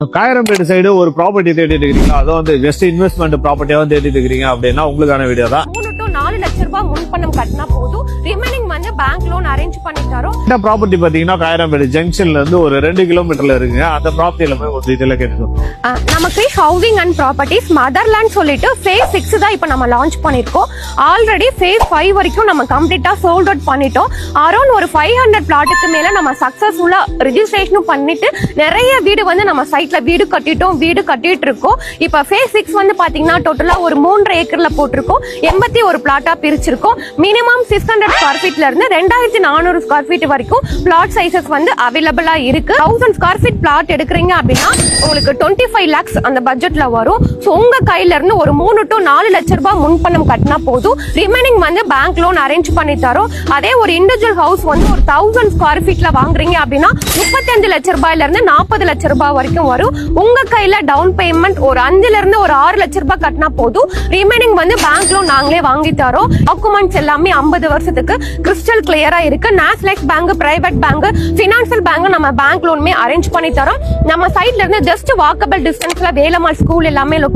Kayarambedu side ஒரு property தேடிட்டு இருக்கீங்களா? அதுவும் வந்து ஜஸ்ட் இன்வெஸ்ட்மெண்ட் ப்ராப்பர்ட்டியா தேடிட்டு இருக்கீங்க அப்படின்னா உங்களுக்கான வீடியோ தான். 3 to 4 லட்ச ரூபாய் முன்பணம் கட்டினா போதும், ரிமைனிங் வந்து பேங்க் லோன் அரேஞ்ச் பண்ணி தரோம். இந்த ப்ராப்பர்ட்டி பாத்தீங்கன்னா காயரம்பேடு ஜங்ஷன்ல இருந்து ஒரு 2 கிலோமீட்டர்ல இருக்குங்க. அந்த ப்ராப்பர்ட்டியில போய் ஒரு டீடைலா கேட்டுக்கோம். நம்ம Girish housing and properties motherland சொல்லிட்டு ஃபேஸ் 6 தான் இப்போ நம்ம லான்ச் பண்ணிருக்கோம். ஆல்ரெடி ஃபேஸ் 5 வரைக்கும் நம்ம கம்ப்ளீட்டா சோல்ட் அவுட் பண்ணிட்டோம். அரௌண்ட் ஒரு 500 பிளாட்டுக்கு மேல நம்ம சக்சஸ்ஃபுல்லா ரெஜிஸ்ட்ரேஷனும் பண்ணிட்டு நிறைய வீடு வந்து நம்ம சைட்ல வீடு கட்டிட்டு இருக்கோம். இப்ப ஃபேஸ் 6 வந்து பாத்தீங்கன்னா டோட்டலா ஒரு 3.5 ஏக்கர்ல போட்டிருக்கோம். 81 பிளாட்டா பிரிச்சிருக்கோம். மினிமம் 600 ஸ்கொயர் ஃபீட்ல இருந்து 2400 ஸ்கொயர் ஃபீட் வரைக்கும் பிளாட் சைசஸ் வந்து அவைலபிளா இருக்கு. 1000 ஸ்கொயர் ஃபீட் பிளாட் எடுக்கிறீங்க அப்படின்னா உங்களுக்கு 25 lakhs அந்த பட்ஜெட்ல வரும். சோ உங்க கையில இருந்து ஒரு 3 to 4 லட்ச ரூபாய் முன்பணம் கட்டினா போதும், ரிமைனிங் வந்து பேங்க் லோன் அரேஞ்ச் பண்ணி தரோம். அதே ஒரு இண்டிவிஜுவல் ஹவுஸ் வந்து ஒரு 1000 ஸ்கொயர் ஃபீட்ல வாங்குறீங்க அப்படின்னா 35 லட்ச ரூபாயில இருந்து 40 லட்ச ரூபாய் வரைக்கும் வரும். உங்க கையில டவுன் பேமெண்ட் ஒரு 5ல இருந்து ஒரு 6 லட்ச ரூபாய் கட்டினா போதும், ரிமைனிங் வந்து பேங்க் லோன் நாங்களே வாங்கி தரோம். டாக்குமெண்ட்ஸ் எல்லாமே 50 வருஷத்துக்கு கிறிஸ்டல் கிளியரா இருக்கு. Nationalise bank, private bank, financial bank நம்ம பேங்க் லோனுமே அரேஞ்ச் பண்ணி தரோம். நம்ம சைட்ல இருந்து ஜஸ்ட் வாக்கபிள் டிஸ்டன்ஸ்ல வேலம்மாள் ஸ்கூல் எல்லாமே லொகேட்